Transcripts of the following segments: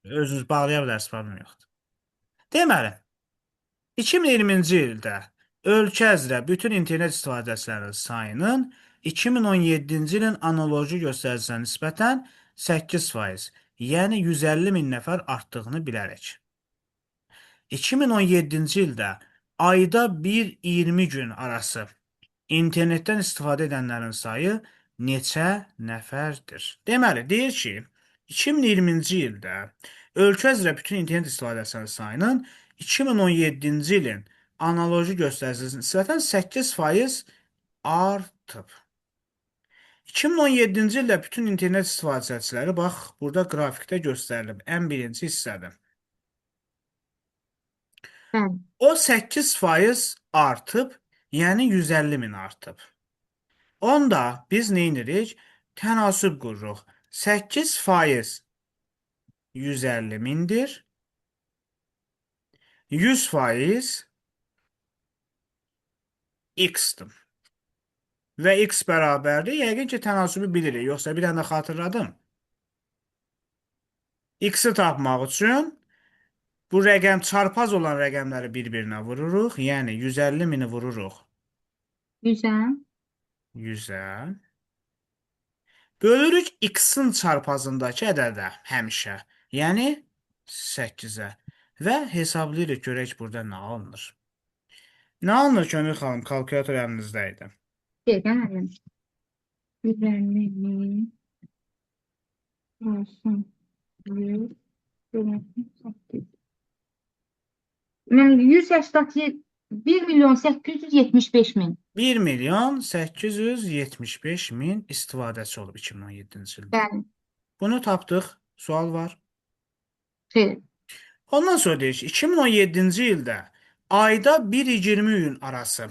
Özünüz bağlaya bilərsiniz, problem yoxdur. Deməli, 2020-ci ildə ölkə üzrə bütün internet istifadəçilərinin sayının 2017-ci ilin analoji göstəricisinə nisbətən 8%, yəni 150 min nəfər artdığını bilərək. 2017-ci ildə ayda 1-20 gün arası internetdən istifadə edənlərin sayı neçə nəfərdir? Deməli, deyir ki, 2020-ci ildə ölkə üzrə bütün internet istifadəçilərinin sayının 2017-ci ilin analoji göstəricisinə nisbətən 8% artıb. 2017-ci ildə bütün internet istifadəçiləri, bax, burada qrafikdə göstərilib, ən birinci hissədir. Bəli. O 8% artıb, yəni 150 min artıb. Onda biz nə edirik? Tənasüb qururuq. 8% 150 mindir. 100% x-dir. Və x bərabərdir. Yəqin ki, tənasübü bilirik. Yoxsa bir dənə xatırladım. X-i tapmaq üçün bu rəqəm çarpaz olan rəqəmləri bir-birinə vururuq. Yəni 150 mini vururuq Güzel. 100-ə. Bölürük x-in çarpazındakı ədədə həmişə. Yəni 8-ə. Və hesablayırıq, görək burada nə alınır. Nə alınır Könül xanım? Kalkulator əlinizdə idi. Geldim. 150 olsun. 100. Ben 180 1 milyon 875 bin. 1 milyon 875 min istifadəçi olub 2017-ci ildə. Bəli. Bunu tapdıq. Sual var. Xeyr. Ondan sonra deyir ki, 2017-ci ildə ayda 1-20 gün arası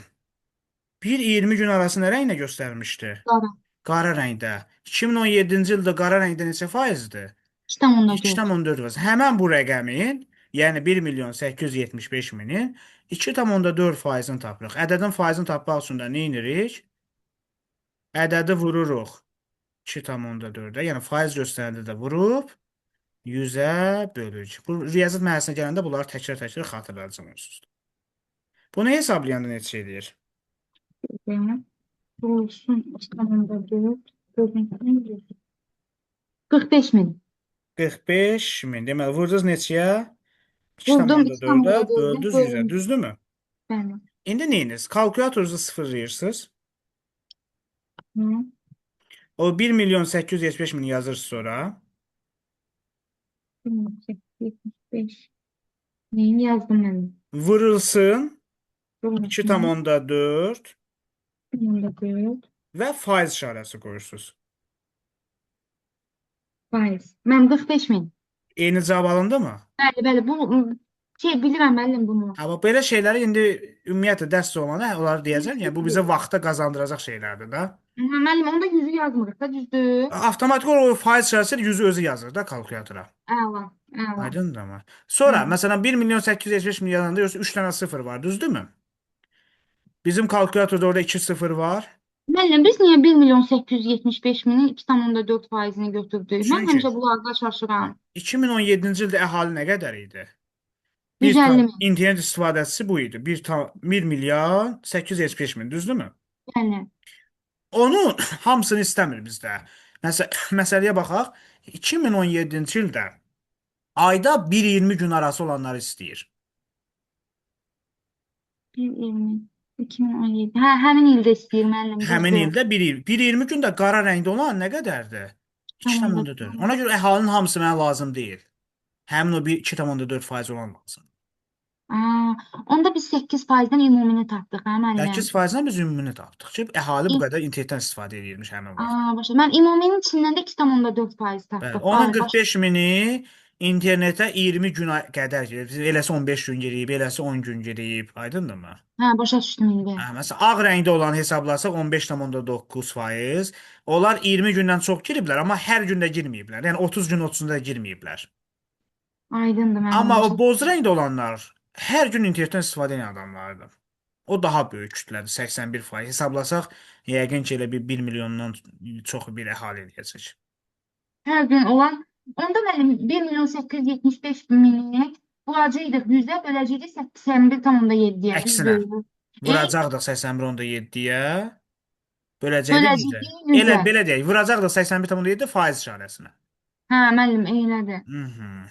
1-20 gün arası nə rənglə göstərmişdi? Qara. Qara rəngdə. 2017-ci ildə qara rəngdə neçə faizdir? 2,4. 2,4%. Həmən bu rəqəmin, yəni 1 milyon 875 minin 2,4 faizini tapırıq. Ədədin faizini tapmaq üçün də nə edirik? Ədədi vururuq 2,4-ə, yəni faiz göstərəndə də vurub 100-ə bölürük. Bu riyaziyyat məhəlləsinə gələndə bunları təkrar-təkrar xatırlayacaqsınız. Bunu hesablayanda neçə edir? Olsun. 2,4. 45 bin. 45 min. Deməli, vurdunuz neçəyə? Vurdum 2,4-ə, 2,4'ü böldünüz 100-ə. bölüm. Düzdürmü? Bəli. İndi neyiniz? Kalkulatorunuzu sıfırlayırsınız. Hı. O 1 milyon 875 min yazırsınız sonra. 875. Neyi yazdım ben? Vurulsun Vurulsun. 2,4 2,4. və faiz işarəsi qoyursunuz. Faiz. Mən 45 bin. Eyni cavab alındı mı? Bəli, bəli. Bu bilirəm müəllim bunu. Amma belə şeyləri indi ümumiyyətlə dərs olanda onları deyəcəm. Yəni bu bizə vaxta qazandıracaq şeylərdir da. Müəllim, onda 100'ü yazmırıq da, düzdür? Avtomatik olaraq o faiz işarəsi yüzü özü yazır da kalkulatora. Əla, əla. Aydındır mı? Sonra Əla. məsələn 1 milyon 875 min yazanda yoxsa 3 dənə sıfır var, düzdürmü? Bizim kalkulatorda orada 2 sıfır var. Müəllim, biz niyə 1 milyon 875 binin 2,4 faizini götürdük? Mən Çünki həmişə bunlarda şaşıram. 2017-ci ildə əhali nə qədər idi? 150 min. İnternet istifadəçisi bu idi. 1 milyon 875 min, düzdürmü? Yəni, Onun hamısını istəmir bizdə. Məsələyə baxaq. 2017-ci ildə ayda 1-20 gün arası olanları istəyir. 1,20, 2017. Hə, həmin ildə istəyir müəllim, Həmin düzdür? ildə 1-20 gündə qara rəngdə olan nə qədərdir? 2,4. 2,4. Ona görə əhalinin hamısı mənə lazım deyil. Həmin o 2,4% olan lazım. Aa, onda biz 8%-dən ümumini tapdıq, hə müəllim? 8%-dən biz ümumini tapdıq ki, əhali bu qədər internetdən istifadə edirmiş həmin vaxt. Başa. Mən ümuminin içindən də 2,4% Bəli, tapdıq. onun Başa. 45 mini internetə 20 gün qədər gedib. Eləsi 15 gün gedib, eləsi 10 gün gedib. Aydındırmı? Hə, başa düşdüm indi. Məsələn, ağ rəngdə olan hesablasaq 15,9%. Onlar 20 gündən çox giriblər, amma hər gündə girməyiblər. Yəni 30 gün 30-da girməyiblər. Aydındır müəllim, Amma o başa boz düşdüm. rəngdə olanlar hər gün internetdən istifadə edən adamlardır. O daha böyük kütlədir, 81%. Hesablasaq, yəqin ki, elə bir 1 milyondan çox bir əhali eləyəcək. Hər gün olan Onda müəllim 1.875.000-i vuracaqdıq 100-ə, böləcəkdik 81,7-yə, Əksinə, düzdür? E, vuracaqdıq 81,7-yə, böləcəkdik 100-ə. böləcəkdik Elə 100-ə. belə deyək, vuracaqdıq 81,7 faiz işarəsinə. Hə, müəllim, elədir. Mhm.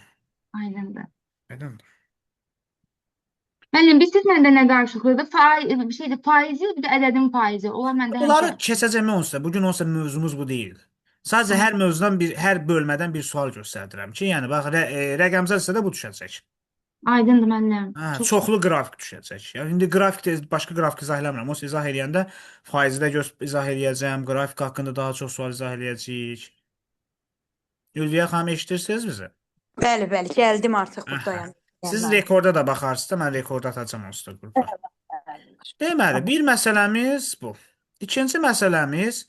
Aydındır. Aydındır. Müəllim, biz siz məndə nə qarışıqlıdır? Bir şeydir, faizi, bir də ədədin faizi. Onlar məndə Bunları həmişə. keçəcəm onsuz da. Bugün onsuz da mövzumuz bu deyil. Sadəcə hər mövzudan hər bölmədən bir sual göstərdirəm ki, yəni bax rəqəmsal hissədə bu düşəcək. Aydındır müəllim. Hə, Çox sağ ol. çoxlu qrafik düşəcək. Yəni indi qrafikdə başqa qrafik izah eləmirəm. O izah eləyəndə faizi də izah eləyəcəm, qrafik haqqında daha çox sual izah eləyəcəyik. Ülviyə xanım eşidirsiniz bizi? Bəli, bəli, gəldim artıq Aha. buradayam. Siz Yəni, rekorda da baxarsınız da mən rekorda atacağım onsuz da qrupa. bəli. Deməli, Tamam. bir məsələmiz bu. İkinci məsələmiz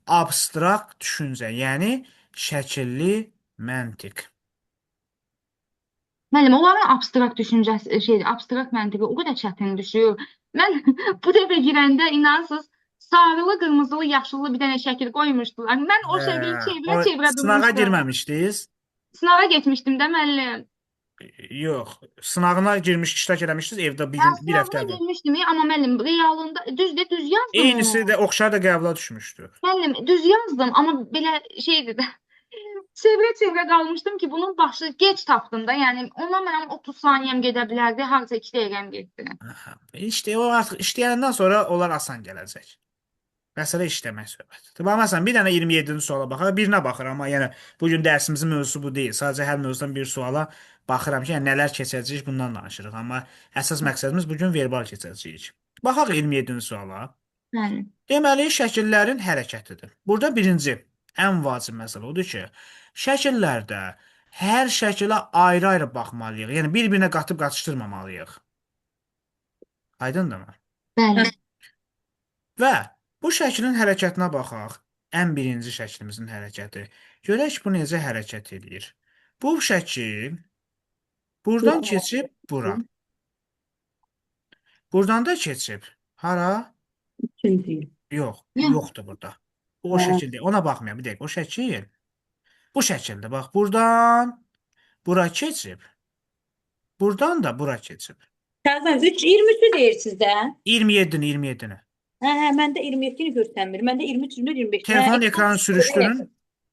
abstrakt düşüncə, yəni şəkilli məntiq. Müəllim, onların abstrakt düşüncəsi, abstrakt məntiqi o qədər çətin düşür. Mən bu dəfə girəndə inansız sarılı, qırmızılı, yaşıllı bir dənə şəkil qoymuşdular. Mən o Hə, şəkili o çevirə-çevirə sınağa durmuşdum. girməmişdiniz? Sınava getmişdim də müəllim. Yox, sınağına girmiş, iştirak eləmişdiniz evdə bir Hə, gün, bir həftə sınavına əvvəl. girmişdim, amma müəllim, realında düz yazdım Eynisi onu. də oxşar da qəbula düşmüşdü. Müəllim, düz yazdım, amma belə şeydir də. Çevirə-çevirə qalmışdım ki, bunun başı gec tapdım da. Yəni ona mənim 30 saniyəm gedə bilərdi, harca 2 dəqiqəm getdi. Aha. İşte o artıq işləyəndən sonra onlar asan gələcək. Məsələ işləmək söhbətidir. Bax, məsələn, bir dənə 27-ci suala baxır, birinə baxır, amma yəni bu gün dərsimizin mövzusu bu deyil. Sadəcə hər mövzudan bir suala baxıram ki, yəni nələr keçəcəyik, bundan danışırıq. Amma əsas məqsədimiz bu gün verbal keçəcəyik. Baxaq 27-ci suala. Bəli. Deməli, şəkillərin hərəkətidir. Burada birinci, ən vacib məsələ odur ki, şəkillərdə hər şəkilə ayrı-ayrı baxmalıyıq. Yəni bir-birinə qatıb qatışdırmamalıyıq. Aydındırmı? Bəli. Və bu şəklin hərəkətinə baxaq. Ən birinci şəklimizin hərəkəti. Görək bu necə hərəkət edir. Bu şəkil buradan keçib bura. Buradan da keçib. Hara? İkinci. Yox, Yox. yoxdur burada. Bu o şəkil deyil. Ona baxmayaq. Bir dəqiqə. O şəkil bu şəkildə. Bax, buradan bura keçib. Buradan da bura keçib. Kazan 3 23-ü deyirsiniz də. 27-ni, 27-ni. Hə, məndə 27-ni göstərmir. Məndə 23, 25. Telefonun ekranı sürüşdürün.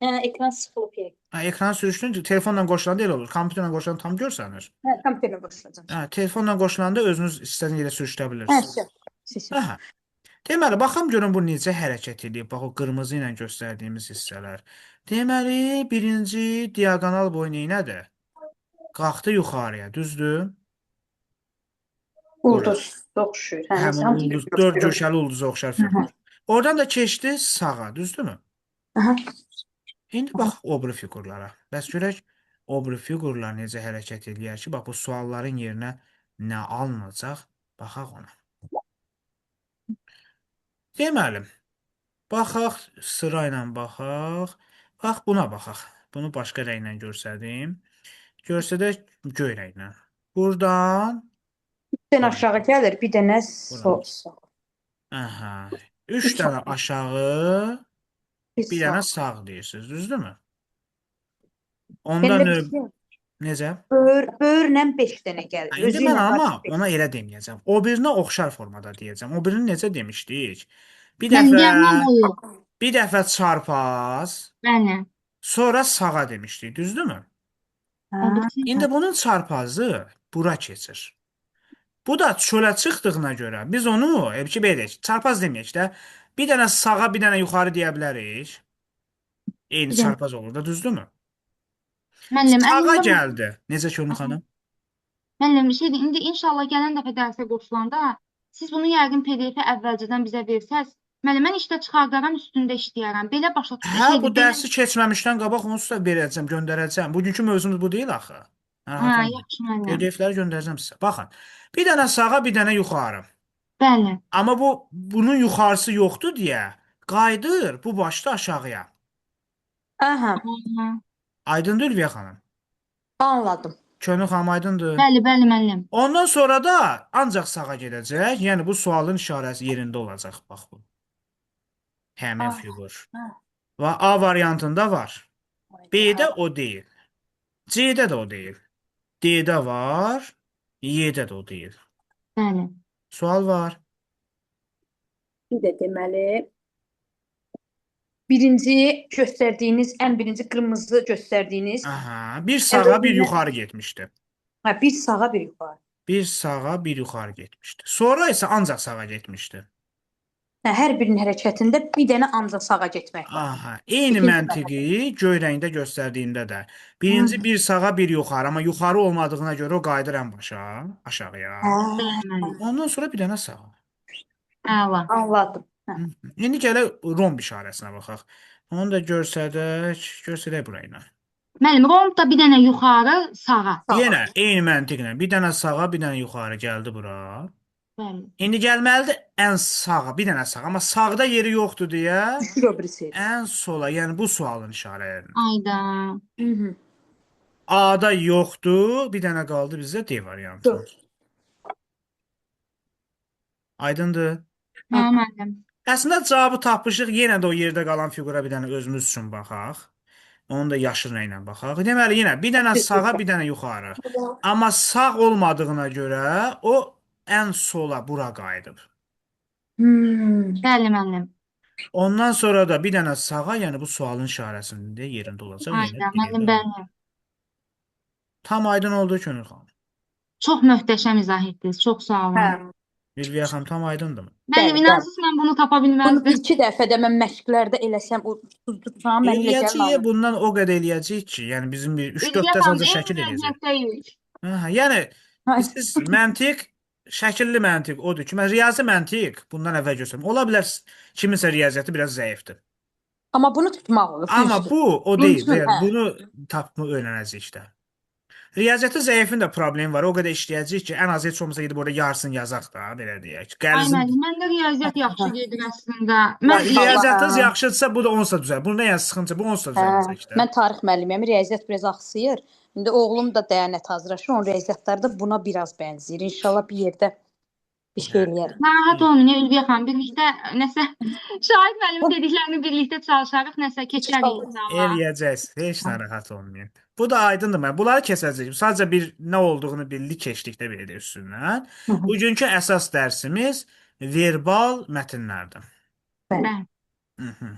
Hə, ekran sıxılıb yəqin. Ha, ekranı sürüşdürün. Telefonla qoşulanda elə olur. Kompüterlə qoşulanda tam görsənir. Hə, kompüterlə başlayacağam. Ha, telefonla qoşulanda özünüz istədiyiniz yerə sürüşdürə Hə, bilirsiniz. sür. Aha. Deməli, baxım görün bu necə hərəkət edir. Bax, o qırmızı ilə göstərdiyimiz hissələr. Deməli, birinci diaqonal boyu nədir? Qalxdı yuxarıya, düzdür? Bura. Ulduz oxşuyur. Hə, Həmin hansı ulduz, bir dörd göstərir? güşəli ulduza oxşar fiqur. Oradan da keçdi sağa, düzdürmü? Aha. İndi bax o biri fiqurlara. Bəs görək o biri fiqurlar necə hərəkət eləyər ki, bax bu sualların yerinə nə alınacaq? Baxaq ona. Deməli, baxaq, sırayla baxaq. Bax, buna baxaq. Bunu başqa rənglə göstərdim. Göstərək göy rənglə. Buradan Bir dənə aşağı gəlir, bir dənə Bura. sol. Aha. 3 dənə aşağı, Bir bir dənə sağ. sağ deyirsiniz, düzdürmü? Onda Məndə necə? böyürlə 5 dənə gəlir. Ha, indi Özü mən ilə amma qarşı beş. ona elə deməyəcəm. O birinə oxşar formada deyəcəm. O birini necə demişdik? Bir Mən dəfə diagonal boyu. bir dəfə çarpaz, Bəli. sonra sağa demişdik, düzdürmü? Hə. İndi bunun çarpazı bura keçir. Bu da çölə çıxdığına görə biz onu ki belə deyək, çarpaz deməyək də, bir dənə sağa, bir dənə yuxarı deyə bilərik. Eyni Bir dənə. çarpaz olur da, düzdürmü? Müəllim, Sağa əlimdə gəldi. Necə ki onu xanım? müəllim bir şeydir. İndi inşallah gələn dəfə dərsə qoşulanda siz bunu yəqin PDF-ə əvvəlcədən bizə versəz, müəllim mən işdə çıxardaram, üstündə işləyərəm. Belə başa Hə, bu belə. dərsi keçməmişdən qabaq onsuz da verəcəm, göndərəcəm. Bugünkü mövzumuz bu deyil axı. Hə, Narahat olmayın. yaxşı müəllim. PDF-ləri göndərəcəm sizə. Baxın. Bir dənə sağa, bir dənə yuxarı. Bəli. Amma bunun yuxarısı yoxdur deyə qayıdır bu başda aşağıya. Aha, Hə. Aydındır Ülviyə xanım? anladım. Könül xanım aydındır. Bəli, bəli müəllim. Ondan sonra da ancaq sağa gedəcək. Yəni bu sualın işarəsi yerində olacaq. Bax bu. Həmin Ah, fiqur. hə. Və A variantında var. B-də o deyil. C-də də o deyil. D-də var, Y-də də o deyil. Bəli. Sual var. Bir də deməli, birinci göstərdiyiniz, ən birinci qırmızı göstərdiyiniz Aha, bir sağa bir yuxarı getmişdi. ha, bir sağa bir yuxarı. Bir sağa bir yuxarı getmişdi. Sonra isə ancaq sağa getmişdi. Hə, hər birinin hərəkətində bir dənə ancaq sağa getmək var. Aha, eyni İkinci məntiqi göy rəngdə göstərdiyində də. Birinci bir sağa bir yuxarı, amma yuxarı olmadığına görə o qayıdır ən başa, aşağıya. Hə, Bəli, müəllim. Ondan sonra bir dənə sağa. Əla. anladım. Hə. İndi gələk romb işarəsinə baxaq. Onu da görsədək bura ilə. Müəllim, romb da bir dənə yuxarı, sağa. Sağa. Yenə eyni məntiqlə bir dənə sağa, bir dənə yuxarı gəldi bura. Bəli. İndi gəlməlidir ən sağa, bir dənə sağa, amma sağda yeri yoxdur deyə Düşür o birisi. ən sola, yəni bu sualın işarələri. Ayda. Mhm. A-da yoxdur, bir dənə qaldı bizdə D variantı. Dörd. Aydındır? Hə, müəllim. Əslində cavabı tapmışıq, yenə də o yerdə qalan fiqura bir dənə özümüz üçün baxaq. Onu da yaşıl rənglə baxaq. Deməli, yenə bir dənə sağa, bir dənə yuxarı. Amma sağ olmadığına görə o ən sola bura qayıdıb. Bəli, müəllim. Ondan sonra da bir dənə sağa, yəni bu sualın işarəsində yerində olacaq. Ayda, Yenə müəllim, D-də. bəli. Tam aydın oldu Könül xanım. Çox möhtəşəm izah etdiniz. Çox sağ olun. Hə. Ülviyə xanım tam aydındır mı? Müəllim, Bəli, inansız mən bunu tapa Bunu bilməzdim. bir-iki dəfə də mən məşqlərdə eləsəm, o tutursam, mən elə Eləyəcəyik, gəlməm. bundan o qədər eləyəcəyik ki, yəni bizim bir 3-4 Ülviyə də xanım, sadəcə eyni şəkil eləyəcək. vəziyyətdəyik. Aha, yəni siz məntiq, şəkilli məntiq odur ki, mən riyazi məntiq bundan əvvəl göstərdim. Ola bilər kiminsə riyaziyyatı biraz zəifdir. Amma bunu tutmaq olur. Amma düzdür. bu o deyil. Mümkün, hə. Bunu tapma öyrənəcəyik də. Riyaziyyatı zəifin də problemi var. O qədər işləyəcəyik ki, ən az heç olmasa gedib orada yarısını yazaq da, belə deyək. Ay Qərzin müəllim, məndə riyaziyyat yaxşı gedir əslində. Bax, Mən riyaziyyatınız yaxşıdırsa bu da onsuz da düzəlir. Bunda yəni sıxıntı, bu onsuz da Hə, düzələcək də. mən tarix müəllimiyəm, riyaziyyat biraz axsıyır. İndi oğlum da dəyanət hazırlaşır, onun riyaziyyatları da buna biraz bənzəyir. İnşallah bir yerdə bir şey eləyərik. narahat olmayın Ülviyə xanım, birlikdə nəsə Şahid müəllimin dediklərini birlikdə çalışarıq, nəsə keçərik inşallah. Eləyəcəksiniz. Heç narahat olmayın. Bu da aydındır mən. Bunları keçəcəyik. Sadəcə bir nə olduğunu bildik, keçdikdə belə də üstündən. Hı hı. Bugünkü əsas dərsimiz verbal mətnlərdir. Bəli. Mhm.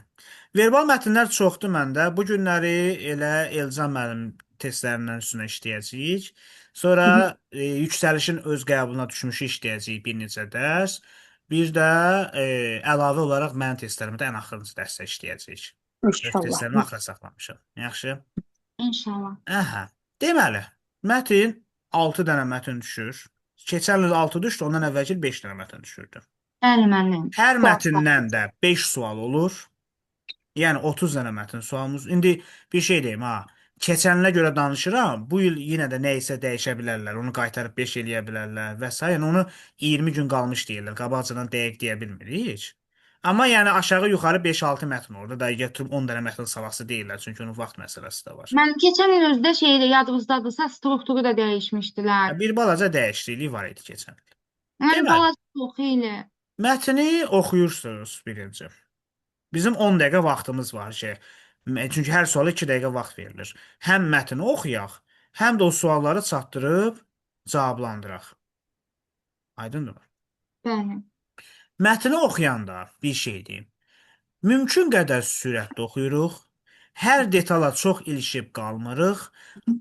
Verbal mətnlər çoxdur məndə. Bu günləri elə Elcan müəllim testlərindən üstünə işləyəcəyik. Sonra yüksəlişin öz qəbuluna düşmüşü işləyəcəyik bir neçə dərs. Bir də əlavə olaraq mənim testlərimi də ən axırıncı dərsdə işləyəcəyik. Öz İnşallah. testlərimi axıra saxlamışam. Yaxşı? İnşallah. Aha. Deməli, mətn 6 dənə mətn düşür. Keçən il 6 düşdü, ondan əvvəlki il 5 dənə mətn düşürdü. Bəli müəllim. Hər mətndən də 5 sual olur. Yəni 30 dənə mətn sualımız. İndi bir şey deyim ha. Keçənlə görə danışıram. Bu il yenə də nə isə dəyişə bilərlər. Onu qaytarıb 5 eləyə bilərlər və s. Yəni onu 20 gün qalmış deyirlər. Qabaqcadan dəqiq deyə bilmirik. Amma yəni aşağı yuxarı 5-6 mətn orada da gətirib 10 dənə mətn salası deyirlər. Çünki onun vaxt məsələsi də var. Mən keçən il özdə şeydə yadınızdadırsa strukturu da dəyişmişdilər. Bir balaca dəyişiklik var idi keçən il. Yəni Deməli. balaca çox xeyli. Mətni oxuyursunuz birinci. Bizim 10 dəqiqə vaxtımız var ki, çünki hər suala 2 dəqiqə vaxt verilir. Həm mətni oxuyaq, həm də o sualları çatdırıb cavablandıraq. Aydındır mı? Bəli. Mətni oxuyanda bir şey deyim. Mümkün qədər sürətli oxuyuruq. Hər detala çox ilişib qalmırıq.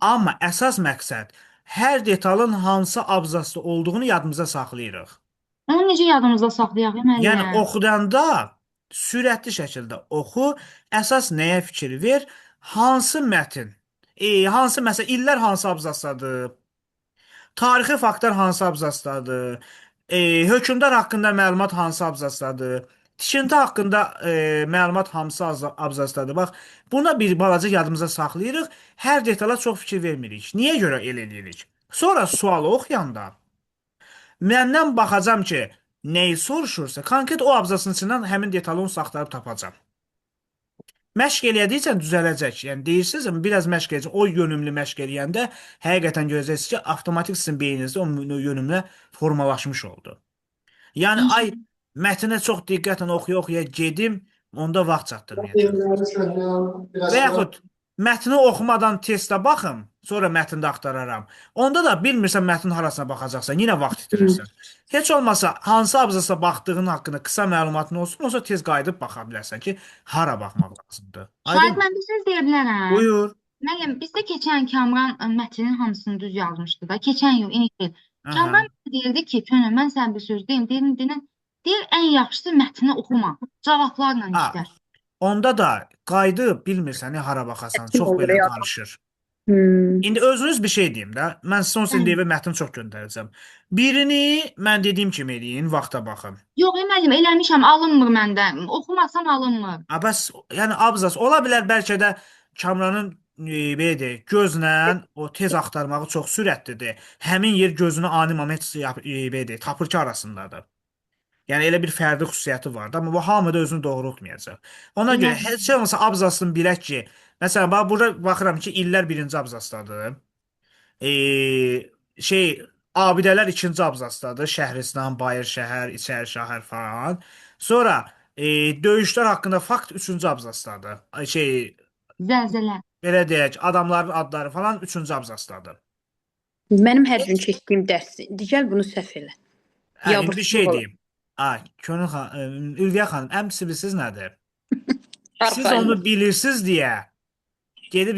Amma əsas məqsəd hər detalın hansı abzasda olduğunu yadımıza saxlayırıq. Onu necə yadımızda saxlayaq müəllim? Yəni oxudanda sürətli şəkildə oxu, əsas nəyə fikir ver? Hansı mətn? Hansı məsələn illər hansı abzasdadır? Tarixi faktlar hansı abzasdadır? Hökmdar haqqında məlumat hansı abzasdadır? Tikinti haqqında məlumat hansı abzasdadır? Bax, buna bir balaca yadımıza saxlayırıq. Hər detala çox fikir vermirik. Niyə görə elə edirik? Sonra sualı oxuyanda məndən baxacam ki, nəyi soruşursa, konkret o abzasın içindən həmin detalı onu axtarıb tapacam. Məşq elədikcə düzələcək. Yəni deyirsiniz, biraz məşq edəcək. O yönümlü məşq eləyəndə həqiqətən görəcəksiniz ki, avtomatik sizin beyninizdə o yönümlə formalaşmış oldu. Yəni ay mətnə çox diqqətlə oxuya-oxuya gedim, onda vaxt çatdırmayacaq. Və yaxud Mətni oxumadan testə baxım, sonra mətndə axtararam. Onda da bilmirsən mətnin harasına baxacaqsan, yenə vaxt itirirsən. Heç olmasa hansı abzasa baxdığın haqqında qısa məlumatın olsun, olsa tez qayıdıb baxa bilərsən ki, hara baxmaq lazımdır. Şahid, Aydın? mən bir söz deyə bilərəm. Buyur. Müəllim, bizdə keçən Kamran mətnin hamısını düz yazmışdı da. Keçən il, ilk il. Aha. Kamran deyirdi ki, Könül, mən sən bir söz deyim, deyir, ən yaxşısı mətni oxuma, cavablarla Ha, işlə. onda da qayıdıb bilmirsən hara baxasan, Kim çox olur belə ya? qarışır. Hmm. İndi özünüz bir şey deyim də. Mən son sizin deyibə mətn çox göndərəcəm. Birini mən dediyim kimi eləyin, vaxta baxın. Yox, müəllim, eləmişəm, alınmır məndən. Oxumasam alınmır. Ha, bəs yəni abzas ola bilər bəlkə də Kamranın belə deyək, gözlə o tez axtarmağı çox sürətlidir. Həmin yer gözünü ani moment belə deyək, tapır ki arasındadır. Yəni elə bir fərdi xüsusiyyəti var da, amma bu hamıda özünü doğrultmayacaq. Ona görə Elədim. heç şey olmasa abzasını bilək ki, məsələn bax burada baxıram ki, illər birinci abzasdadır. Şey abidələr ikinci abzasdadır. Şəhristan, Bayır şəhər, İçəri şəhər falan. Sonra döyüşlər haqqında fakt üçüncü abzasdadır. Şey Zəlzələ. belə deyək, adamların adları falan üçüncü abzasdadır. Mənim hər gün keçdiyim dərs. Gəl bunu səhv elə. Hə, indi bir Yabırsız şey ol. deyim. Ay, Könül xanım, Ülviyə xanım, ən pisi nədir? Siz Arxayın. onu bilirsiniz deyə gedib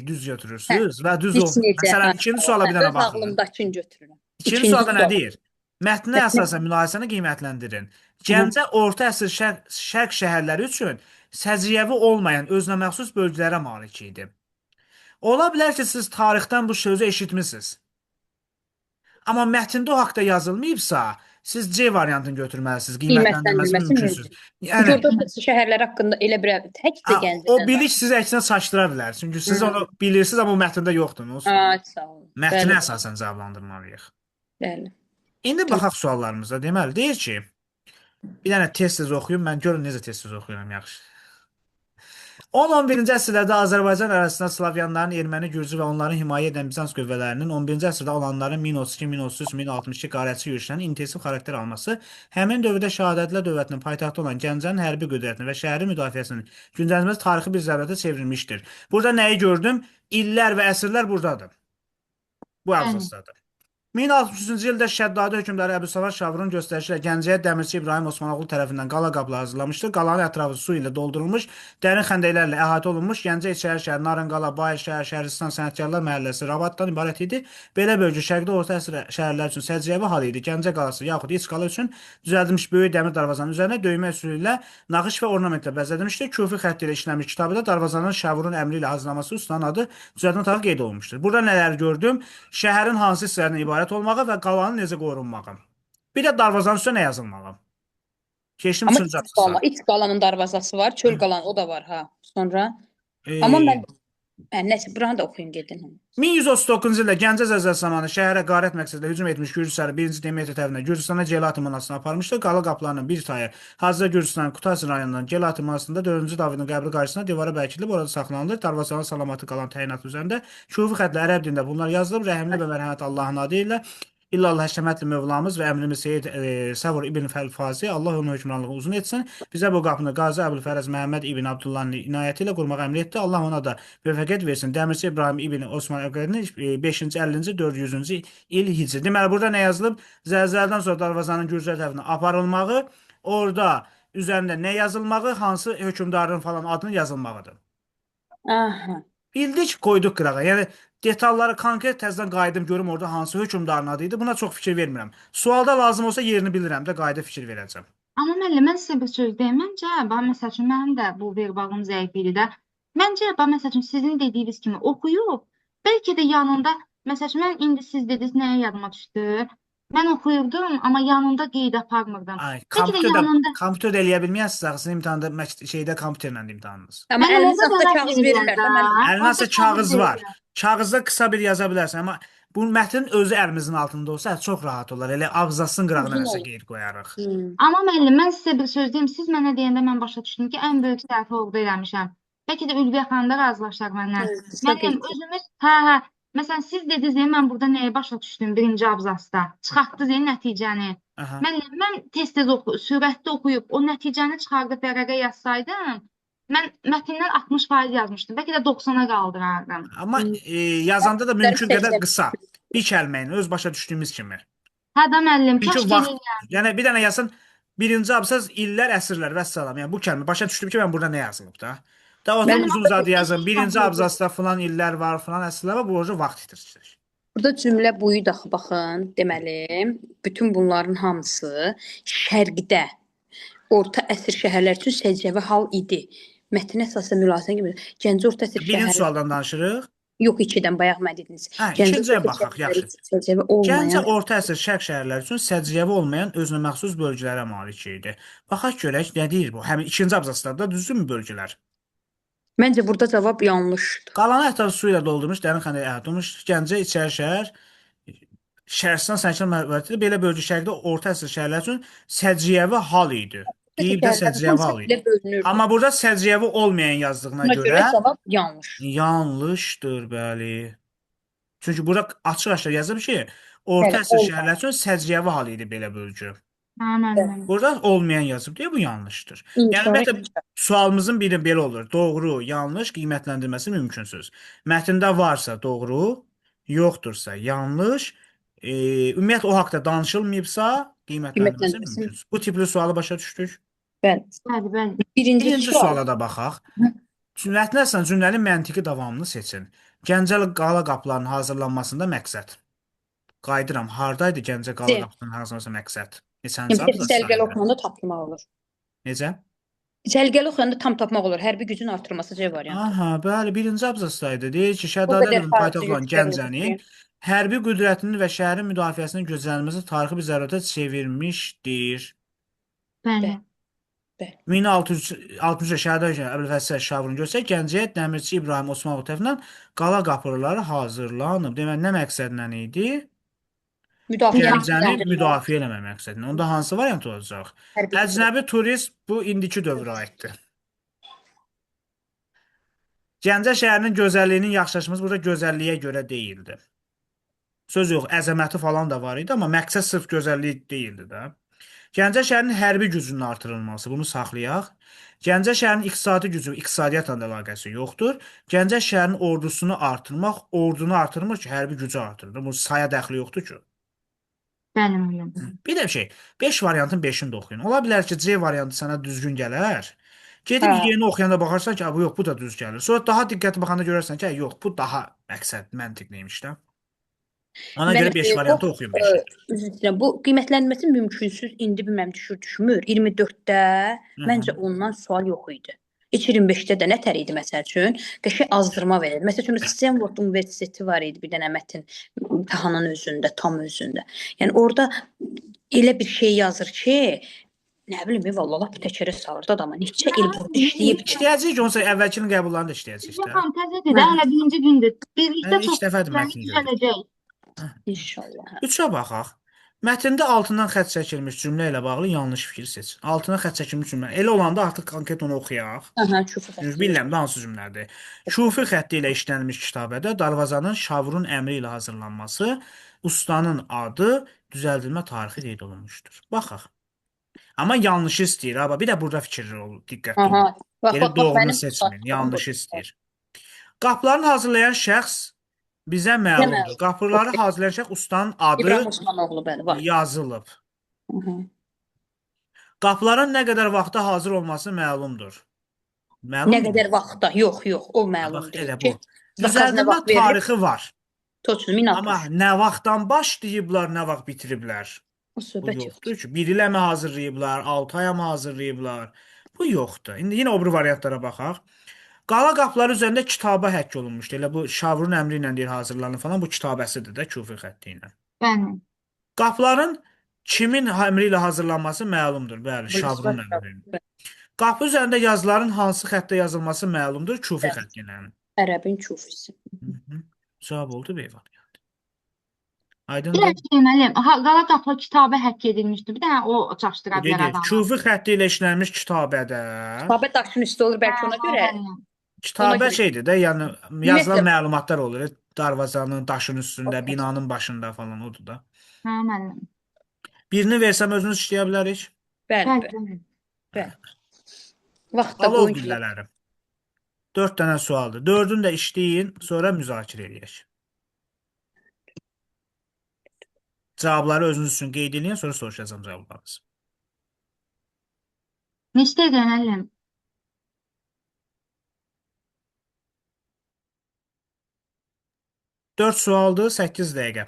düz götürürsünüz və düz Heç olmur. necə. Məsələn, ikinci suala bir dənə Öz baxın. ağlımdakını götürürəm. İkinci sualda nə deyir? Mətnə əsasən münasibəni qiymətləndirin. Gəncə orta əsr şərq şəhərləri üçün səciyyəvi olmayan özünəməxsus bölgələrə malik idi. Ola bilər ki, siz tarixdən bu sözü eşitmisiniz. Amma mətndə o haqda yazılmayıbsa, siz C variantını götürməlisiniz, qiymətləndirməsi Qiymətləndirməsi mümkünsüz. mümkün. Yəni Orada şəhərlər haqqında elə bir tək də o Gəncədən bilik sizə əksinə çaşdıra bilər. Çünki siz onu bilirsiniz, amma o mətndə yoxdur. Olsun. Sağ olun. Mətnə əsasən cavablandırmalıyıq. Bəli. İndi baxaq suallarımıza. Deməli, deyir ki, bir dənə tez-tez oxuyum, mən görün necə tez-tez oxuyuram, yaxşı. 10-11-ci əsrlərdə Azərbaycan ərazisində Slavyanların erməni, gürcü və onların himayə edən Bizans qüvvələrinin 11-ci əsrdə olanların 1032, 1033, 1062 qarətçi yürüşlərin intensiv xarakter alması, həmin dövrdə Şəhadətlər dövlətinin paytaxtı olan Gəncənin hərbi qüdrətini və şəhəri müdafiəsinin güncəlməsi tarixi bir zərurətə çevrilmişdir. Burada nəyi gördüm? İllər və əsrlər buradadır. Bu abzasdadır. 1063-cü ildə Şəddadi hökmdarı Əbüsəvar Şavrun göstərişi ilə Gəncəyə Dəmirçi İbrahim Osmanoğlu tərəfindən qala qabları hazırlamışdır. Qalanın ətrafı su ilə doldurulmuş, dərin xəndəklərlə əhatə olunmuş. Gəncə İçəri şəhər, Narınqala, Bayır şəhər, Şəhristan, Sənətkarlar məhəlləsi, Rabaddan ibarət idi. Belə bölgə şərqdə orta əsr şəhərlər üçün səciyyəvi hal idi. Gəncə qalası yaxud İç qala üçün düzəldilmiş böyük dəmir darvazanın üzərinə döymə üsulu ilə naxış və ornamentlə bəzədilmişdir. Küfi xətti ilə işlənmiş kitabda darvazanın Şavrun əmri ilə hazırlaması ustanın adı düzəltmə otağı qeyd olunmuşdur. Burada nələr gördüm? Şəhərin hansı hissələrindən ibarət olmağı və qalanın necə qorunmağı. Bir də darvazanın üstünə nə yazılmağı. Keçdim Amma üçüncü abzasa. İç qalanın darvazası var, çöl qalan o da var ha. Sonra Ee, amma mən nəsə buranı da oxuyun gedin. 1139-cu ildə Gəncə zəlzələsi zamanı şəhərə qarət məqsədlə hücum etmiş Gürcüləri 1-ci Demetri tərəfindən Gürcüstana Celati manasına aparmışdı. Qala qapılarının bir tayı hazırda Gürcüstanın Kutaisi rayonundan Celati manasında 4-cü Davidin qəbri qarşısında divara bərkidilib orada saxlanılır. Darvazanın salamatı qalan təyinatı üzərində küfi xətlə ərəb dilində bunlar yazılıb. Rəhimli və mərhəmət Allahın adı ilə İllallah həşəmətli Mövlamız və əmrimiz Seyyid Səvur İbn Fəlfazi Allah onun hökmranlığı uzun etsin. Bizə bu qapını Qazi Əbülfərəz Məhəmməd İbn Abdullahın inayəti ilə qurmağa əmr etdi. Allah ona da müvəffəqiyyət versin. Dəmirçi İbrahim İbn Osman Əqədinin 5-ci, 50-ci, 400-cü il hicri. Deməli, burada nə yazılıb? Zəlzələdən sonra darvazanın Gürcülər tərəfindən aparılmağı, orada üzərində nə yazılmağı, hansı hökmdarın falan adının yazılmağıdır. Aha. Bildik, qoyduq qırağa. Yəni detalları konkret təzədən qayıdım görüm orada hansı hökmdarın adı idi. Buna çox fikir vermirəm. Sualda lazım olsa yerini bilirəm də, qayıda fikir verəcəm. Amma müəllim, mən sizə bir söz deyim. Məncə, məsəl üçün, mənim də bu verbalım zəif idi də. Məncə, məsəl üçün, sizin dediyiniz kimi oxuyub, bəlkə də yanında, məsəl üçün, mən indi siz dediniz, nəyə yadıma düşdü? Mən oxuyurdum, amma yanında qeyd aparmırdım. Ay, Bəlkə də yanında... kompüterdə eləyə bilməyəsiniz axı, sizin imtahanda kompüterlə imtahanınız. Amma Mənim əlinizə orada də da kağız verirlər də mən. Əlinizdə kağız var. Kağızda qısa bir yaza bilərsən, amma bu mətnin özü əlimizin altında olsa çox rahat olar. Elə abzasın qırağına Uzun nəsə olur. qeyd qoyarıq. Amma müəllim, mən sizə bir söz deyim. Siz mənə deyəndə mən başa düşdüm ki, ən böyük səhvi orada eləmişəm. Bəlkə də Ülviyə xanım da razılaşar məndən. Müəllim, özümüz, hə. Məsələn, siz dediniz, mən burada nəyi başa düşdüm birinci abzasda? Çıxartdınız nəticəni. Aha. Mən tez-tez sürətli oxuyub o nəticəni çıxardıb vərəqə yazsaydım, Mən mətndən 60% yazmışdım. Bəlkə də 90-a qaldırardım. Amma Hmm. yazanda da mümkün qədər 80. qısa. Bir kəlmə ilə öz başa düşdüyümüz kimi. Hə də müəllim, Çünki kəşke vaxt, eləyərdim. yəni bir dənə yazsın, birinci abzas illər, əsrlər və salam. Yəni bu kəlmə başa düşdüm ki, mən burada nə yazılıb da. Da oturum Müəllim, uzun burada uzadı bir yazın. Birinci yazılıb. abzasda falan illər var, falan əsrlər var. Bu orada vaxt itirir. burada cümlə boyu da baxın, deməli, bütün bunların hamısı şərqdə orta əsr şəhərlər üçün səciyyəvi hal idi. Mətn əsasən mülahizə kimi Gəncə orta əsr Birinci şəhərləri sualdan danışırıq. yox, ikidən bayaq mən dediniz. Hə, Gəncə ikinciyə orta əsr baxaq, şəhərləri yaxşı. üçün səciyyəvi Gəncə olmayan orta əsr şərq şəhərləri üçün səciyyəvi olmayan özünə məxsus bölgələrə malik idi. Baxaq görək nə deyir bu? Həmin ikinci abzasda da düzdürmü bölgələr? Məncə burada cavab yanlışdır. Qalanı ətrafı su ilə doldurmuş, dərin xəndəyə əhatə Gəncə içəri şəhər şəhərsindən sərçəl mərhələtidir. Belə bölgə şərqdə orta əsr şəhərlər üçün səciyyəvi hal idi. Deyib də Şəhərlərin səciyyəvi hamısı hal idi. ilə bölünürdü. Amma burada səciyyəvi olmayan yazdığına Buna görə görə cavab yanlış. yanlışdır, bəli. Çünki burada açıq-aşkar yazıb ki, orta Bəli, əsr olmayan. şəhərlər üçün səciyyəvi hal idi belə bölgə. Hə müəllim. Burada olmayan yazıb deyə bu yanlışdır. Yəni İnkara ümumiyyətlə edəcəm. sualımızın biri belə olur. Doğru, yanlış qiymətləndirməsi mümkünsüz. Mətndə varsa doğru, yoxdursa yanlış. Ümumiyyətlə o haqqda danışılmayıbsa qiymətləndirməsi Qiymətləndirməsi mümkünsüz. Bu tipli sualı başa düşdük. bəli. Bəli, bəli. Birinci Birinci sual. suala da baxaq. Mətn əsasən cümlənin məntiqi davamını seçin. Gəncə qala qapılarının hazırlanmasında məqsəd. Qayıdıram. Hardaydı Gəncə qala C. qapılarının hazırlanmasında məqsəd? Neçənci Yəni abzas cəlgəli sayılır? oxuyanda tapmaq olur. Necə? Cəlgəli oxuyanda tam tapmaq olur. Hərbi gücün artırılması C variantı. Aha, bəli, birinci abzasdaydı. Deyir ki, O Şəhdadə qədər dövrünün xarici paytaxtı olan yüklər olur Gəncənin ki. hərbi qüdrətinin və şəhərin müdafiəsinin gözlənilməsi tarixi bir zərurətə çevirmişdir. Bəli. 1660-da Şəhdadə Əbülfəzl Şavrun göstərək Gəncəyə Dəmirçi İbrahim Osmanov tərəfindən qala qapıları hazırlanıb. Deməli, nə məqsədlə idi? Müdafiə Gəncəni müdafiə eləmək məqsədlə. Onda hansı variant olacaq? hərbi güclər. Əcnəbi turist bu indiki dövrə aiddir. Gəncə şəhərinin gözəlliyinin yaxşılaşması burada gözəlliyə görə deyildi. Söz yox, əzəməti falan da var idi, amma məqsəd sırf gözəllik deyildi də. Gəncə şəhərinin hərbi gücünün artırılması, bunu saxlayaq. Gəncə şəhərinin iqtisadi gücü, iqtisadiyyatla da əlaqəsi yoxdur. Gəncə şəhərinin ordusunu artırmaq, ordunu artırmır ki, hərbi gücü artırır. Bu saya dəxli yoxdur ki. Bəli müəllim. Bir də bir şey, 5 variantın 5-ini də oxuyun. Ola bilər ki, C variantı sənə düzgün gələr. Gedib Hə. yeni oxuyanda baxarsan ki, bu yox, bu da düz gəlir. Sonra daha diqqətli baxanda görərsən ki, yox, bu daha məqsəd, məntiqliymiş də. Ona görə 5 variantı oxuyun 5-i. Üzr istəyirəm. Bu qiymətləndirməsi mümkünsüz. İndi bilməm düşmür. 24-də məncə ondan sual yox idi. Heç 25-də də nətər idi məsəl üçün? Qəşəng azdırma verirdi. Məsəl üçün Stanford Universiteti var idi bir dənə mətn imtahanın özündə, tam özündə. Yəni orada elə bir şey yazır ki, nə bilim, vallahi bu təkərə salırdı adama. Neçə il burada işləyib. İşləyəcəyik, onsa əvvəlkinin qəbullarını da işləyəcəyik Yox, də. fantaziyada da hələ birinci gündür. Birlikdə İlk çox dəfədir mətn görürük. gələcək. İnşallah. 3-ə baxaq. Mətndə altından xətt çəkilmiş cümlə ilə bağlı yanlış fikir seç. Altına xətt çəkilmiş cümlə. Elə olanda artıq konkret onu oxuyaq. Aha, şufu xətti. Bilmirəm də hansı cümlədir. Şufi xətti ilə işlənmiş kitabədə darvazanın Şavrun əmri ilə hazırlanması, ustanın adı, düzəldilmə tarixi qeyd olunmuşdur. Baxaq. Amma yanlışı istəyir. Amma bir də burada fikirli ol, diqqətli ol. Aha. Elə doğrunu mənim seçməyin, saçlarım yanlışı burada. istəyir. Qapılarını hazırlayan şəxs bizə məlumdur. Qapıları hazırlayan şəxs ustanın İbrahim adı Osmanoğlu bəli var. yazılıb. Aha. Qapıların nə qədər vaxta hazır olması məlumdur. Nə Məlumdur. qədər vaxtda? Yox, o məlum Bax, deyil. elə ki, bu. zakaz nə Düzəldilmə vaxt verilir? tarixi var. Точно, Amma 1060. nə vaxtdan başlayıblar, nə vaxt bitiriblər. O Bu söhbət yoxdur yoxdur. ki. 1 ilə mi hazırlayıblar, 6 aya mı hazırlayıblar? Bu yoxdur. İndi yenə o biri variantlara baxaq. Qala qapıları üzərində kitaba həkk olunmuşdu. Elə bu Şavrun əmri ilə deyir hazırlanır falan. Bu kitabəsidir də Kufi xətti ilə. Bəli. Qapıların kimin əmri ilə hazırlanması məlumdur. Bəli, Şavrun əmri. Qapı üzərində yazıların hansı xəttdə yazılması məlumdur Kufi xətti ilə. Ərəbin kufisi. Cavab oldu beyvan. Bir Aydındır. şey müəllim, qala qapı kitabə həkk edilmişdi. Bir dənə o çaşdıra bilər Dedi, adamı. Kufi xətti ilə işlənmiş kitabədə. Kitabə daşın üstü olur bəlkə ona görə. Kitabə Ona görə. şeydir də, yəni yazılan Ümumiyyətlə- məlumatlar olur. Darvazanın daşın üstündə, binanın başında falan odur da. Hə müəllim. Birini versəm özünüz işləyə bilərik. Bəli, Bəli. bəli. bəli. Vaxtda Alov boyunca güllələri. 4 dənə sualdır. 4-ünü də işləyin, sonra müzakirə eləyək. Cavabları özünüz üçün qeyd edin, sonra soruşacağım cavablarınızı. Neçə dəqiqə müəllim? 4 sualdır, 8 dəqiqə.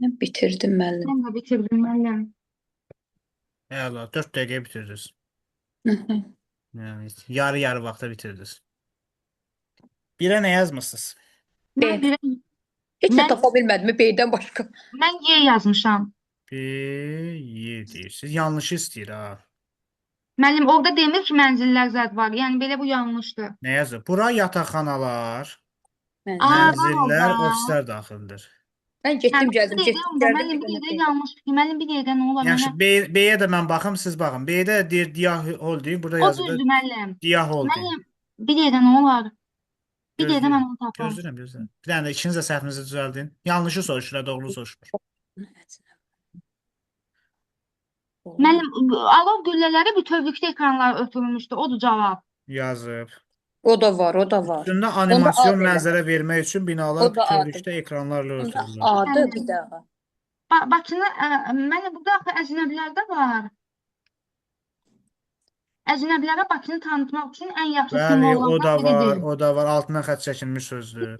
Mən bitirdim müəllim. Mən də bitirdim müəllim. Əla, 4 dəqiqə bitirdiniz. Hı hı. Yəni, yarı-yarı vaxta bitirdiniz. Birə nə yazmısınız? B. Mən bir Heç nə mən tapa bilmədim B-dən başqa. mən Y yazmışam. B, Y deyirsiniz. Yanlışı istəyir ha. Müəllim, orada demir ki, mənzillər zad var. Yəni belə bu yanlışdır. Nə yazır? Bura yataqxanalar, Mənzil. mənzillər, Halda. ofislər daxildir. Mən Hə, getdim, bir gəldim, dəqiqə getdim, onda gəldim, müəllim bir bir dənə dəqiqə B. yanlış. Müəllim bir dəqiqə nə olar Yaxşı, mənə? B-yə də mən baxım, siz baxın. B-də deyir Dia Holding, burada O yazılır düzdür müəllim. Dia Holding. Müəllim bir dəqiqə nə olar? Bir dəqiqə Gözləyirəm. mən onu tapım. Gözləyirəm. Bir dənə də ikiniz də səhvinizi düzəldin. Yanlışı soruşur, doğru soruşmur. Müəllim, alov güllələri bütövlükdə ekranlara ötürülmüşdü. Odur cavab. Yazıb. O da var, o da var. Üstündə Onda animasyon ad elə. mənzərə vermək üçün binalar O da adı. bütövlükdə ekranlarla Onda örtülür. adı Müəllim, bir daha. Bakını, müəllim, burada axı əcnəbilərdə var. Əcnəbilərə Bakını tanıtmaq üçün ən yaxşı Bəli, o da simvollardan var, biridir. o da var. Altına xətt çəkilmiş sözdür.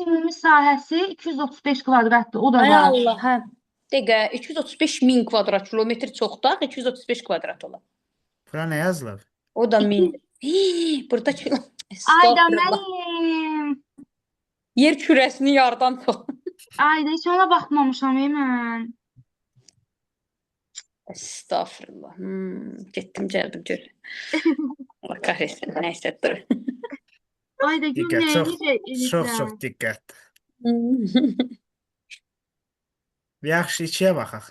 Ümumi sahəsi 235 kvadratdır. O da Ay var. Allah, hə. Dəqiqə 235 min kvadrat kilometr çoxdur, 235 kvadrat olar. Bura nə yazılıb? O da min. Burada Ayda Estağfurullah. müəllim. Yer kürəsini yardan çox. Ayda heç ona baxmamışam mən. Estağfurullah. Getdim gəldim gör. Allah kahretsin. Nəysə dur. Ayda Diqqət, gülləyə çox, necə çox ediblər. diqqət. Yaxşı, ikiyə baxaq.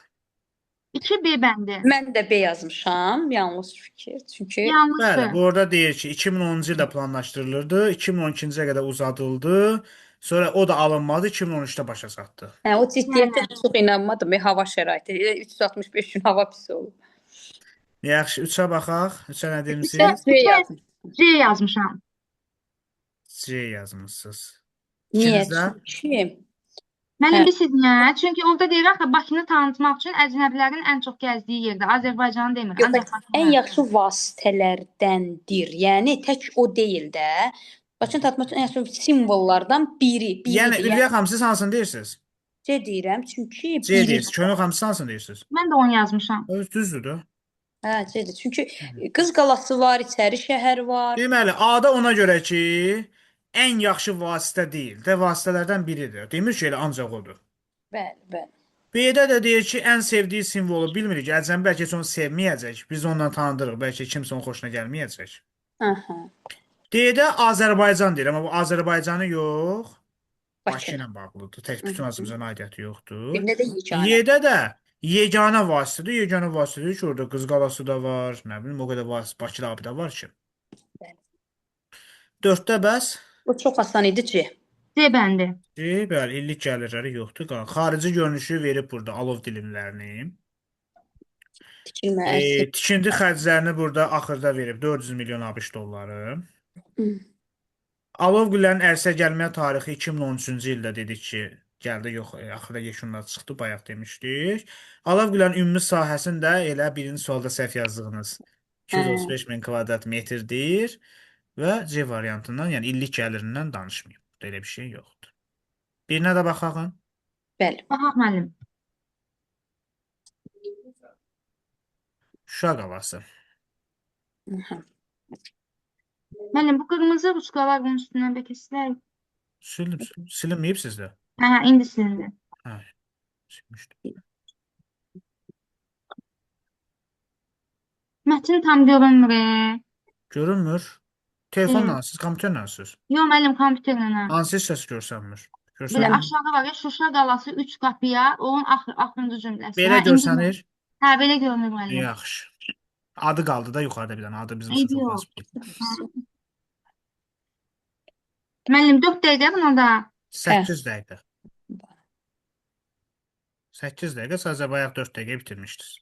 2B bəndi. Mən də B yazmışam. Yanlış fikir. Çünki Bəli, Yanlışdır. burada deyir ki, 2010-cu ildə planlaşdırılırdı, 2012-ci qədər uzadıldı, sonra o da alınmadı, 2013-də başa çatdı. hə, o ciddiyyətə çox inanmadım. Hava şəraiti. 365 gün hava pis olur. Yaxşı, 3-ə baxaq. 3-ə nə Sən demisiniz? C yazmışsın. C yazmışam. C yazmısınız. Niyə? İkinizdə? Çünki Müəllim, Hə. bilirsiniz nə? Çünki orada deyir axı Bakını tanıtmaq üçün əcnəbilərin ən çox gəzdiyi yerdə. Azərbaycanı demir. yox, Ancaq Bakını. ən yaxşı vasitələrdəndir. Yəni tək o deyil də. Bakını tanıtmaq üçün ən yaxşı simvollardan biridir. Yəni, Yəni, Ülviyə xanım, siz hansını deyirsiniz? C deyirəm, çünki C deyirsiniz. Könül xanım, siz hansını deyirsiniz? Mən də onu yazmışam. Düzdür də. hə, C-dir. Çünki Qız Qalası var, İçəri şəhər var. Deməli, A-da ona görə ki, ən yaxşı vasitə deyil də, vasitələrdən biridir. Demir ki, elə ancaq odur. Bəli, bəli. B-də də deyir ki, ən sevdiyi simvolu bilmirik ki, əcnəbi bəlkə heç onu sevməyəcək. Biz onunla tanıdırıq, bəlkə kimsə onun xoşuna gəlməyəcək. Aha. D-də Azərbaycan deyir, amma bu Azərbaycanı yox, Bakı Bakı. ilə bağlıdır. Tək bütün Azərbaycan aidiyyəti yoxdur. Birində də yeganə. Y-də də yeganə vasitədir. Yeganə vasitədir ki, orada Qız Qalası da var, nə bilim, o qədər vasitə, Bakıda abidə var ki. Bəli. 4-də bəs? Bu çox asan idi C. C bəndi. Bəli, illik gəlirləri yoxdur. Xarici görünüşü verib burada alov dilimlərini. Tikilmə əsil. Tikinti xərclərini burada axırda verib 400 milyon ABŞ dolları. Alov güllərinin ərsəyə gəlmə tarixi 2013-cü ildə dedik ki, gəldi, yox, axırda yekunlar çıxdı, bayaq demişdik. Alov güllərin ümumi sahəsini də elə birinci sualda səhv yazdığınız 235 min kvadrat metrdir və C variantından, yəni illik gəlirindən danışmayım. Burada elə bir şey yoxdur. Birinə də baxaq. Bəli. Baxaq müəllim. Şuşa qalası. Aha. Müəllim, bu qırmızı ruçkalar bunun üstündən bəlkə silək. Silinməyib sizdə? Hə, indi silindi. Hə, silmişdim. Mətn tam görünmür. Görünmür. Telefonla, siz kompüterlə siz. Yox, müəllim, kompüterlə. Hansı hissəsi görsənmir? Belə aşağı var ya, Şuşa qalası 3 qapıya, onun axırıncı cümləsi. Belə Hə, indi görsənir? Hə, belə görünür müəllim. Yaxşı. Adı qaldı da yuxarıda bir dənə. Adı bizim Eybi üçün çox yox. az. Müəllim 4 dəqiqə buna da. 8 dəqiqə. 8 dəqiqə, sadəcə bayaq 4 dəqiqə bitirmişdiniz.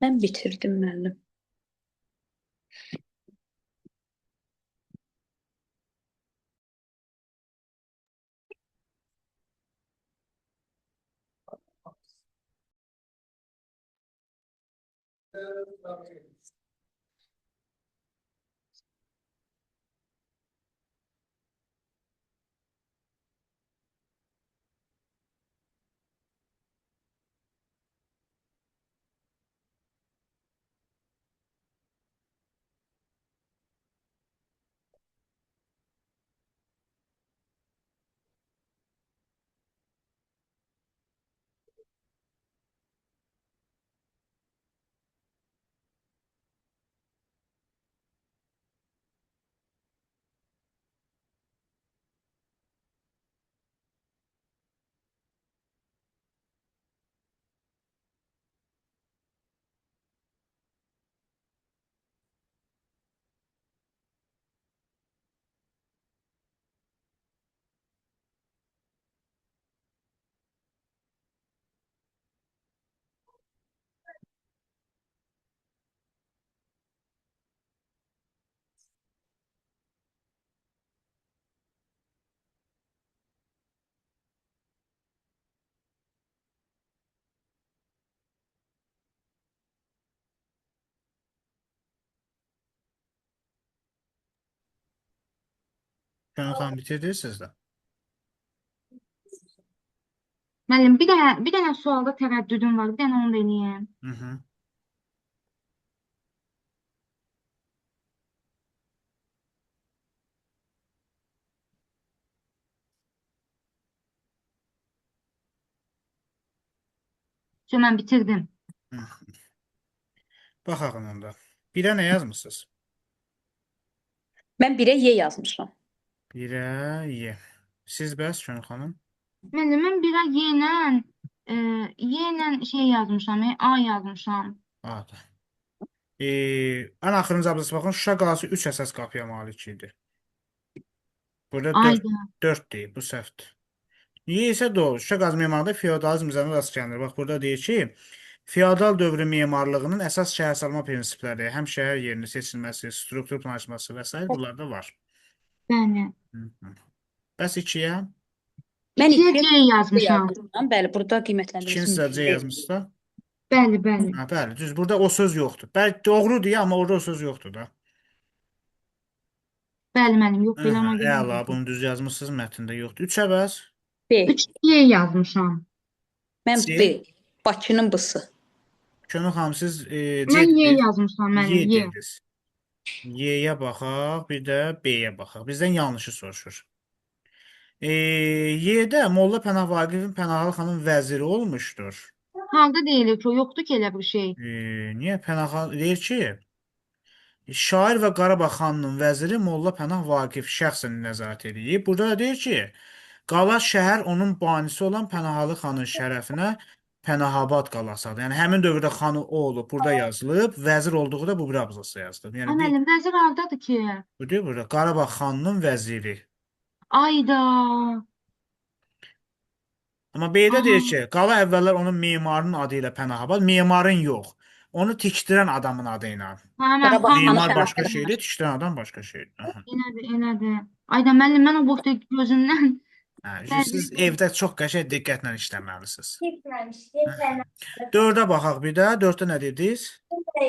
Mən bitirdim müəllim. Şönül xanım bitirdiniz siz də. Müəllim, bir dənə sualda tərəddüdüm var. Bir dənə onu da eləyəm. Hı -hı. Mən bitirdim. Hı. Baxaq onda. Birə nə yazmısınız? Mən 1-ə Y yazmışam. Birə Y. Siz bəs Şönül xanım? Müəllim, mən bir ay Y ilə şey yazmışam, A yazmışam. Adı. Ən axırıncı abzası baxın, Şuşa qalası 3 əsas qapıya malik idi. Burada 4, Ayda. 4 deyib, bu səhvdir. Niyə isə doğru. Şuşa qaz memarlığı feodalizm üzərində rast gəlinir. Bax, burada deyir ki, feodal dövrü memarlığının əsas şəhərsalma prinsipləri, həm şəhər yerinin seçilməsi, struktur planlaşması və s. bunlarda var. Bəli. Hı -hı. Bəs 2-yə? Mən İkiyə 2-yə C yazmışam. yazmışam. Bəli, burada İkinci qiymətləndirməsi sizə C mümkün deyil. yazmışsınız. Bəli, bəli. Ha, bəli, düz. Burada o söz yoxdur. Bəli, doğrudur ya, amma orada o söz yoxdur da. Bəli, müəllim. Yox, belə Aha, ona görə əla, yazdım. bunu düz yazmısınız, mətndə yoxdur. 3-ə bəs? B. 3 Y yazmışam. Mən C. B. Bakının B-sı. Könül xanım, siz C Mən Y dediniz. yazmışam, Y müəllim. Y. dediniz. Y-yə baxaq, bir də B-yə baxaq. Bizdən yanlışı soruşur. Y-də Molla Pənah Vaqifin Pənahalı xanın vəziri olmuşdur. Halda deyilir ki, yoxdur ki elə bir şey. Niyə Pənah deyir ki, şair və Qarabağ xanının vəziri Molla Pənah Vaqif şəxsən nəzarət edib. Burada da deyir ki, qala şəhər onun banisi olan Pənahalı xanın şərəfinə Pənahabad qalasıdır. Yəni həmin dövrdə xanı o olub, burada yazılıb, vəzir olduğu da bu bir abzası yazılıb. Yəni bir Müəllim, vəzir hardadır ki? bu deyir burada Qarabağ xanının vəziri. Ayda. Amma B-də Aha. deyir ki, qala əvvəllər onun memarının adı ilə Pənahabad, memarın yox. Onu tikdirən adamın adı ilə. Hə, mən Qarabağ xanım. xanı Memar başqa Pənahlı. şeydir, tikdirən adam başqa şeydir. Aha. Elədir, elədir. Ayda müəllim, mən o vaxt gözümdən Hə, bəzi siz evdə çox qəşəng diqqətlə işləməlisiniz. 4-ə baxaq bir də. 4-də nə dediniz?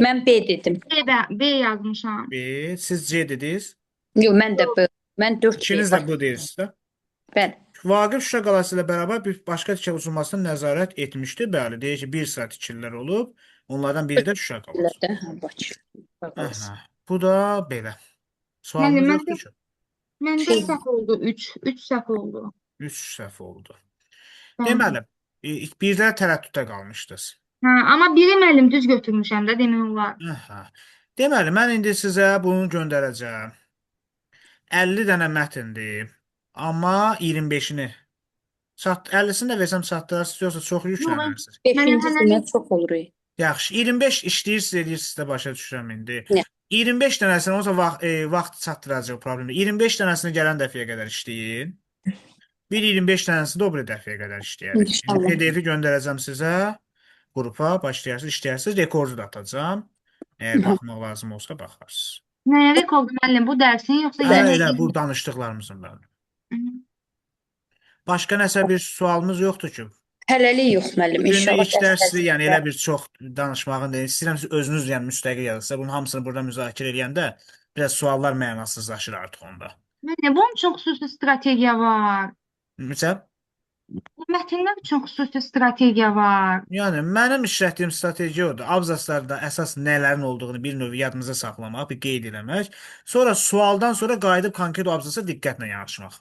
Mən B dedim. B yazmışam. B, siz C dediniz. Yox, mən də B. Mən 4 İkiniz də bu deyirsiniz də. Bəli. Vaqif Şuşa qalası ilə bərabər bir başqa tikə uçurulmasına nəzarət etmişdi. Bəli, deyir ki, bir sıra tikililər olub. Onlardan biri də Şuşa qalası. Elədə, hə, Bakı. Aha. Bu da belə. Sualınız Müəllim, yoxdur ki? məndə Şey- səhv oldu. 3 səhv oldu. 3 səhv oldu. Bəli. Deməli, birdə tərəddüddə qalmışdınız. Hə, amma biri müəllim düz götürmüşəm də demək olar. Aha. Deməli, mən indi sizə bunu göndərəcəm. 50 dənə mətndir. Amma 25-ini 50-sini də versəm çatdırarsınız, yoxsa çox Yox, yüklənərsiniz? mənə 5-ci hələlik sınıf çox olur. Yaxşı, 25 işləyirsiniz, edirsiniz də başa düşürəm indi. Nə? 25 dənəsini olsa vaxt çatdıracaq problem. 25 dənəsini gələn dəfəyə qədər işləyin. Bir 25 dənəsini də o biri dəfəyə qədər işləyərik. İndi İnşallah. PDF-i göndərəcəm sizə. Qrupa başlayarsınız, işləyərsiniz. Rekordu da atacağam. Əgər baxmaq lazım olsa baxarsınız. nəyə rekordu müəllim? Bu dərsin yoxsa Elə yəni? bu danışdıqlarımızın bəli. Hı. Başqa nəsə bir sualımız yoxdur ki? Hələlik yox müəllim, Günlük inşallah. ilk dərsi, yəni elə bir çox danışmağın deyil. İstəyirəm siz özünüz yəni müstəqil yazırsınız. Bunun hamısını burada müzakirə edəndə biraz suallar mənasızlaşır artıq onda. Müəllim, bunun üçün xüsusi strategiya var. Məsələn, Bu mətnlər üçün xüsusi strategiya var. yəni mənim işlətdiyim strategiya odur. Abzaslarda əsas nələrin olduğunu bir növ yadınıza saxlamaq, bir qeyd eləmək. Sonra sualdan sonra qayıdıb konkret o abzasa diqqətlə yanaşmaq.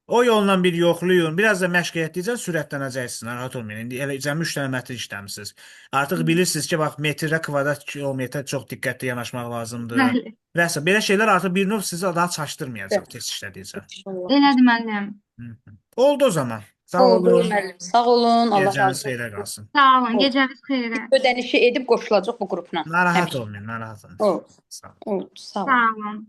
O yolla bir yoxlayın. Biraz da məşq etdikcə sürətlənəcəksiniz. Narahat olmayın. İndi elə cəmi 3 dənə mətn işləmisiniz. Artıq bilirsiniz ki, bax metrə kvadrat kilometrə çox diqqətli yanaşmaq lazımdır. Bəli. Və s. belə şeylər artıq bir növ sizi daha çaşdırmayacaq test işlədikcə. Elədir müəllim. Oldu o zaman. Sağ Oldu olun. müəllim. Sağ olun. Allah Gecəniz razı olsun. xeyrə qalsın. Sağ olun. Oldu. Gecəniz xeyrə. Ödənişi edib qoşulacaq bu qrupla. Narahat olmayın, narahat olmayın. Oldu. Sağ olun. Oldu. Sağ olun. Sağ olun.